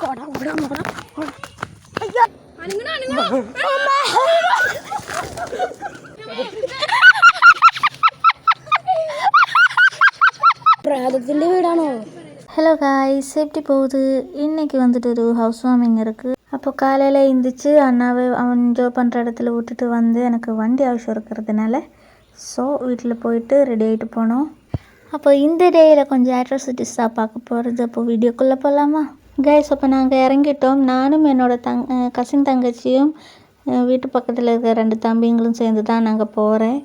பிரேதத்திൻ്റെ வீடானோ? Hello guys, எப்படி போகுது? இன்றைக்கி வந்துட்டு ஒரு ஹவுஸ் வார்மிங் இருக்குது. அப்போ காலையில் எழுந்திரிச்சு அண்ணாவை அவன் ஜாப் பண்ணுற இடத்துல விட்டுட்டு வந்து எனக்கு வண்டி அவசியம் இருக்கிறதுனால வீட்டில் போயிட்டு ரெடி ஆகிட்டு போனோம். அப்போ இந்த டேயில் கொஞ்சம் அட்ராசிட்டிஸாக பார்க்க போகிறது. அப்போ வீடியோக்குள்ளே போகலாமா கைஸ்? அப்போ நாங்கள் இறங்கிட்டோம். நானும் என்னோடய கசின் தங்கச்சியும் வீட்டு பக்கத்தில் இருக்கிற 2 தம்பிங்களும் சேர்ந்து தான் நாங்கள் போகிறேன்.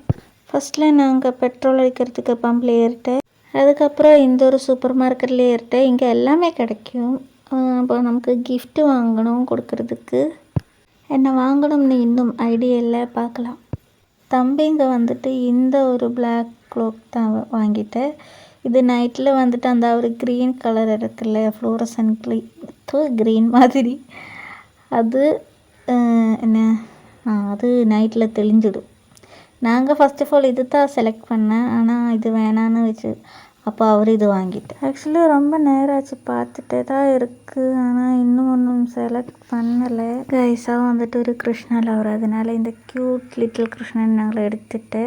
ஃபஸ்ட்டில் நாங்கள் பெட்ரோல் அடிக்கிறதுக்கு பம்பில் ஏறிட்டேன். அதுக்கப்புறம் இந்த ஒரு சூப்பர் மார்க்கெட்டில் ஏறிட்டேன். இங்கே எல்லாமே கிடைக்கும். அப்போ நமக்கு கிஃப்ட்டு வாங்கணும் கொடுக்கறதுக்கு. என்ன வாங்கணும்னு இன்னும் ஐடியா இல்லை, பார்க்கலாம். தம்பிங்க வந்துட்டு இந்த ஒரு பிளாக் க்ளோக் தான் வாங்கிட்டேன். இது நைட்டில் வந்துட்டு அந்த ஒரு க்ரீன் கலர் இருக்குல்ல, ஃப்ளோரசன்ட் க்ரீன் மாதிரி, அது அது நைட்டில் தெளிஞ்சிடும். நாங்கள் ஃபஸ்ட் ஆஃப் ஆல் இது தான் செலக்ட் பண்ணேன், ஆனால் இது வேணான்னு வச்சு அப்போ அவர் இது வாங்கிட்டேன். ஆக்சுவலி ரொம்ப நேரம் ஆச்சு, பார்த்துட்டே தான் இருக்குது, ஆனால் இன்னும் ஒன்றும் செலக்ட் பண்ணலை. கைஸாக வந்துட்டு ஒரு கிருஷ்ணா லவர், அதனால இந்த க்யூட் லிட்டில் கிருஷ்ணன் நாங்கள் எடுத்துகிட்டு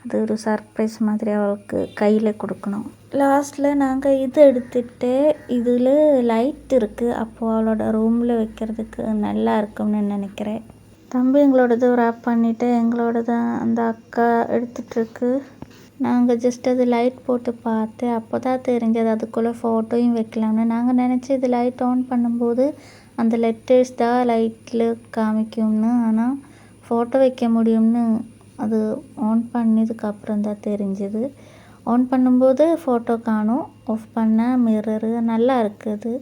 அது ஒரு சர்ப்ரைஸ் மாதிரி அவளுக்கு கையில் கொடுக்கணும். லாஸ்ட்டில் நாங்கள் இது எடுத்துகிட்டு இதில் லைட் இருக்குது, அப்போது அவளோட ரூமில் வைக்கிறதுக்கு நல்லா இருக்கும்னு நினைக்கிறேன். தம்பி எங்களோடது ரேப் பண்ணிவிட்டு எங்களோடது அந்த அக்கா எடுத்துகிட்ருக்கு. நாங்கள் ஜஸ்ட் அது லைட் போட்டு பார்த்து அப்போ தான் தெரிஞ்சது அதுக்குள்ளே ஃபோட்டோயும் வைக்கலாம்னு. நாங்கள் நினச்சி இது லைட் ஆன் பண்ணும்போது அந்த லெட்டர்ஸ் தான் லைட்டில் காமிக்கும்னு, ஆனால் ஃபோட்டோ வைக்க முடியும்னு அது ஆன் பண்ணதுக்கப்புறம் தான் தெரிஞ்சது. ஆன் பண்ணும்போது ஃபோட்டோ காணும், ஆஃப் பண்ண மிரரு. நல்லா இருக்குது,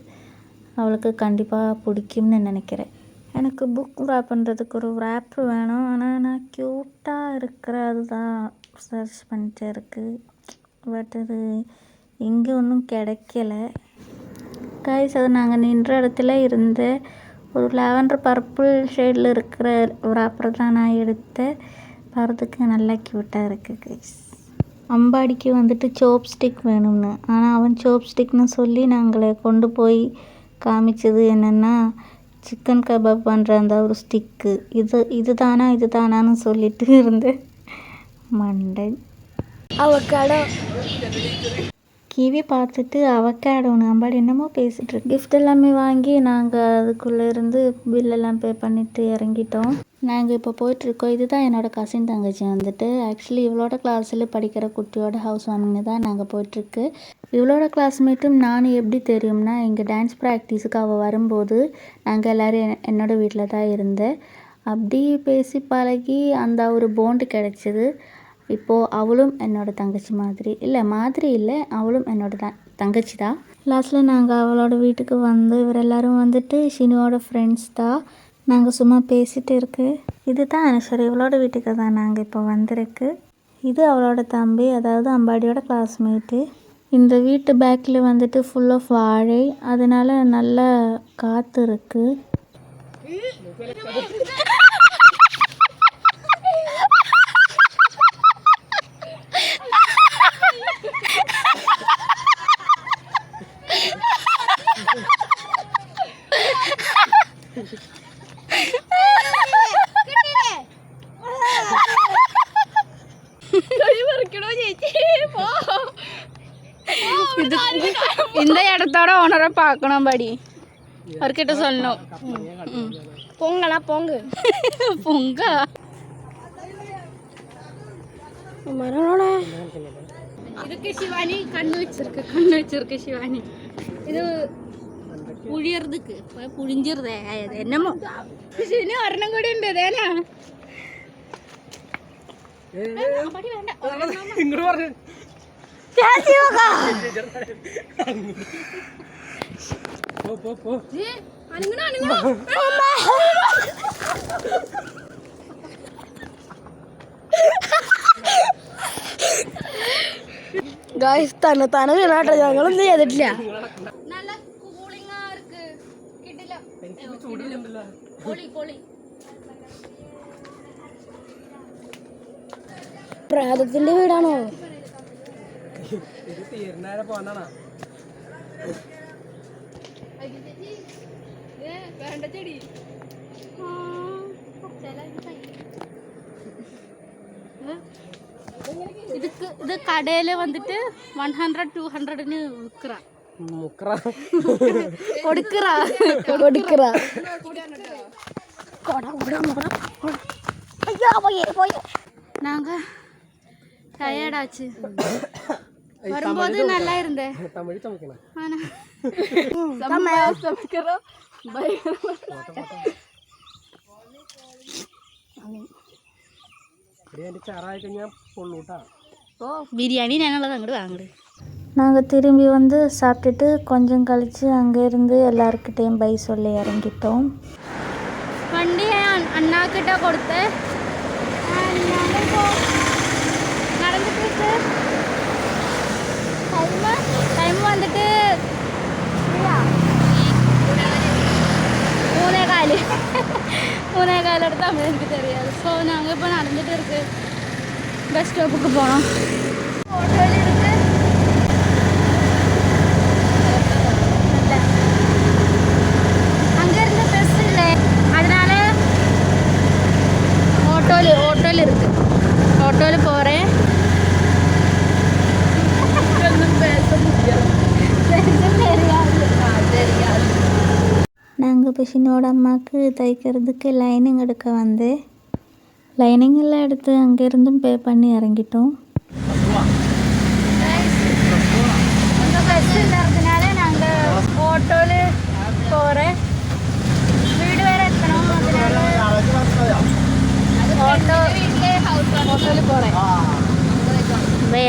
அவளுக்கு கண்டிப்பாக பிடிக்கும்னு நினைக்கிறேன். எனக்கு புக் ரேப் பண்ணுறதுக்கு ஒரு ரேப்பு வேணும், ஆனால் நான் க்யூட்டாக இருக்கிற அதுதான் சர்ச் பண்ணிட்டு இருக்குது. பட் அது இங்கே ஒன்றும் கிடைக்கல கைஸ். அது நாங்கள் நின்ற இடத்துல இருந்த ஒரு லாவெண்டர் பர்பிள் ஷேடில் இருக்கிற ரேப்பர் தான் நான் எடுத்தேன். பார்த்துக்கு நல்லா க்யூட்டாக இருக்குது கைஸ். அம்பாடிக்கு வந்துட்டு சோப் ஸ்டிக் வேணும்னு, ஆனால் அவன் சோப் ஸ்டிக்னு சொல்லி நாங்களை கொண்டு போய் காமிச்சது என்னென்னா சிக்கன் கபாப் பண்ணுற அந்த ஒரு ஸ்டிக்கு. இது தானான்னு சொல்லிட்டு இருந்தேன். மண்டை அவக்காடோ கிவி பார்த்துட்டு அவக்காடோன்னு அம்பாடி என்னமோ பேசிகிட்ருக்கு. கிஃப்ட் எல்லாமே வாங்கி நாங்கள் அதுக்குள்ளே இருந்து பில்லெல்லாம் பே பண்ணிவிட்டு இறங்கிட்டோம். நாங்கள் இப்போ போயிட்டுருக்கோம். இதுதான் என்னோடய கசின் தங்கச்சி வந்துட்டு. ஆக்சுவலி இவளோட கிளாஸில் படிக்கிற குட்டியோட ஹவுஸ் வார்மிங் தான் நாங்கள் போயிட்டுருக்கு. இவளோட கிளாஸ்மேட்டும் நானும் எப்படி தெரியும்னா, இங்கே டான்ஸ் ப்ராக்டிஸுக்கு அவள் வரும்போது நாங்கள் எல்லோரும் என்னோடய வீட்டில் தான் இருந்தேன். அப்படி பேசி பழகி அந்த ஒரு பாண்டு கிடச்சிது. இப்போது அவளும் என்னோடய தங்கச்சி மாதிரி இல்லை, அவளும் என்னோடய தங்கச்சி தான். லாஸ்ட்டில் நாங்கள் அவளோட வீட்டுக்கு வந்து இவர் எல்லோரும் வந்துட்டு ஷினுவோட ஃப்ரெண்ட்ஸ் தான். நாங்கள் சும்மா பேசிகிட்டு இருக்கு. இது தான் அனுஷர், இவளோட வீட்டுக்கு தான் நாங்கள் இப்போ வந்திருக்கு. இது அவளோட தம்பி, அதாவது அம்பாடியோட கிளாஸ்மேட்டு. இந்த வீட்டு பேக்கில் வந்துட்டு ஃபுல் ஆஃப் வாழை, அதனால நல்லா காற்று இருக்குது. இந்த இடத்தோட ஓனரை பார்க்கணும் படி, அவர்கிட்ட சொல்லணும். பொங்கலா பொங்கு பொங்க இதுக்கு சிவானி கண்ணு வச்சிருக்கு சிவானி. இது புழியறதுக்கு புழிஞ்சிருதே என்னமோ ஒരെണ്ണം കൂടി ഉണ്ട് അതേനാ ഗായ്സ് തന്നെ വീണാട്ടോ, ഞങ്ങളൊന്നും ചെയ്തിട്ടില്ല. നല്ല കൂളിംഗാ இருக்கு. കിട്ടില്ല പൊളി പ്രേതത്തിന്റെ വീടാണോ? இதுக்கு இது கடையில வந்துட்டு 100-200ன்னு விற்கிறா கொடுக்குறா நாங்க டயர்டாச்சு வரும்போது நல்லா இருந்தேன் ஆனா பிரியாணி நாங்கள அங்கிட்டு வாங்குது. நாங்கள் திரும்பி வந்து சாப்பிட்டுட்டு கொஞ்சம் கழித்து அங்கேருந்து எல்லாருக்கிட்டேயும் பை சொல்லி இறங்கிட்டோம். வண்டியை அண்ணாக்கிட்ட கொடுத்தேன். நடந்துட்டு டைம் வந்துட்டு 3:15 எடுத்து அப்படி எனக்கு தெரியாது. ஸோ நாங்கள் இப்போ நடந்துட்டு இருக்கு பஸ் ஸ்டாப்புக்கு போனோம். ஹோட்டல் இருக்கு அங்கேருந்து பஸ் இல்லை, அதனால ஹோட்டல் இருக்கு. ஹோட்டல் போகிறேன். நாங்கள் பிஷினோட அம்மாவுக்கு தைக்கிறதுக்கு லைனிங் எடுக்க வந்து லைனிங் எல்லாம் எடுத்து அங்கேருந்தும் பே பண்ணி இறங்கிட்டோம். பஸ் இல்லாததுனால நாங்கள் ஹோட்டலு போகிறேன். வீடு வேறு இருக்கணும், ஹோட்டலு போகிறேன்.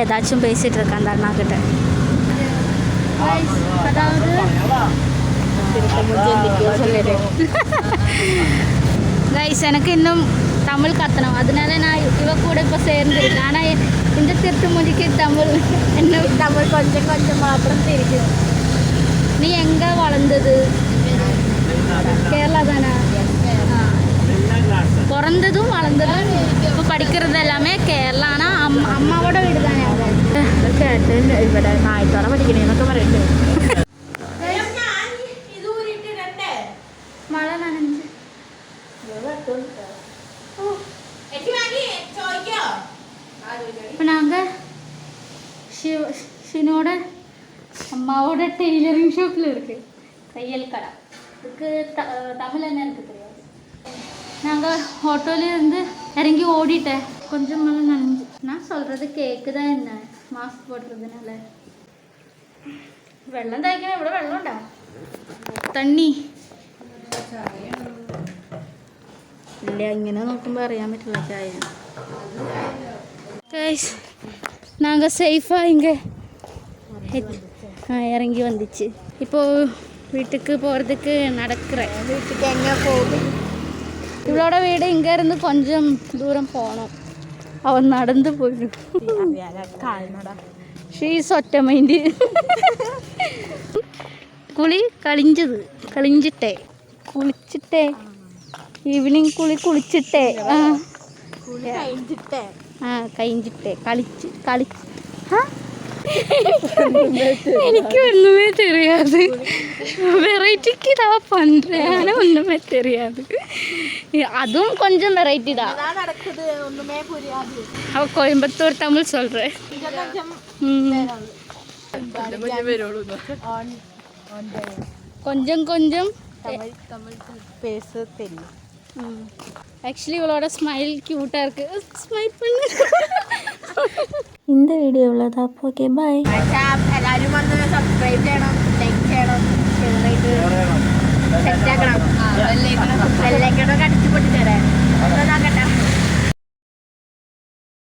ஏதாச்சும் பேசிகிட்டு இருக்கேன் அந்த அண்ணா கிட்ட. அதாவது கைஸ் எனக்கு இன்னும் தமிழ் கத்தணும், அதனால நான் இவ கூட இப்போ சேர்ந்துருக்கேன். ஆனால் இந்த திருட்டு மொழிக்கு தமிழ் இன்னும் தமிழ் கொஞ்சம் கொஞ்சம் மாத்திரம் தெரியும். நீ எங்கே வளர்ந்தது? கேரளா தானே? பிறந்ததும் வளர்ந்ததும் இப்போ படிக்கிறது எல்லாமே கேரளா. ஆனால் அம்மாவோட வீடு தானே கேட்டு ഇവിടെ നായത്തോടെ പഠിക്കണേന്നൊക്കെ പറയുന്നുണ്ട്. மழை நனைஞ்சு இப்போ நாங்கள் ஷினோட அம்மாவோட டெய்லரிங் ஷாப்பில் இருக்குது, தையல் கடை. இதுக்கு தமிழ் என்ன எனக்கு தெரியாது. நாங்கள் ஹோட்டலில் இருந்து இறங்கி ஓடிட்டேன். கொஞ்சம் மழை நனைஞ்சு. நான் சொல்கிறது கேட்குதா என்ன? மாஸ்க் போடுறதுனால വെള്ളം തയ്ക്കണ ഇവിടെ വെള്ളം ഉണ്ടോ? തണ്ണി ഇല്ല, ഇങ്ങനെ നോക്കുമ്പോൾ അറിയാൻ പറ്റില്ല ചായ. கைஸ் நாங்கள் சேஃபாக இங்கே இறங்கி வந்துச்சு. இப்போது வீட்டுக்கு போகிறதுக்கு நடக்கிறேன். வீட்டுக்கு எங்கே போகுது? இவளோட வீடு இங்கேருந்து கொஞ்சம் தூரம் போகணும். அவன் நடந்து போயிடும். ஷீஸ் ஒட்ட மைண்டு. കുളി കളിഞ്ചിട്ടേ കുളിച്ചിട്ടേ ഈവനിങ് കുളിച്ചിട്ടേ കഴിഞ്ഞിട്ടേ കളിച്ച് എനിക്ക് ഒന്നുമേ தெரியாது. வெரைட்டிக்கு தான் பண்ணுறேன், ஆனால் ஒன்றுமே தெரியாது. அதுவும் கொஞ்சம் வெரைட்டி தான் நடக்குது, ஒன்றுமே புரியாது. அவள் கோயம்புத்தூர் தமிழ் சொல்கிறேன். கொஞ்சம் கொஞ்சம் தமிழ் பேச தெரியும். ஆக்சுவலி இவளோட ஸ்மைல் க்யூட்டாக இருக்குது. ஸ்மைல் பண்ணு. இந்த வீடியோவில் தான். Okay bye. എല്ലാവരും വന്ന് സബ്സ്ക്രൈബ് ചെയ്യണം, ലൈക്ക് ചെയ്യണം, സെറ്റാക്കണം, ബെല്ലൈക്കണൊക്കെ അടിച്ചു പൊട്ടി തരാം.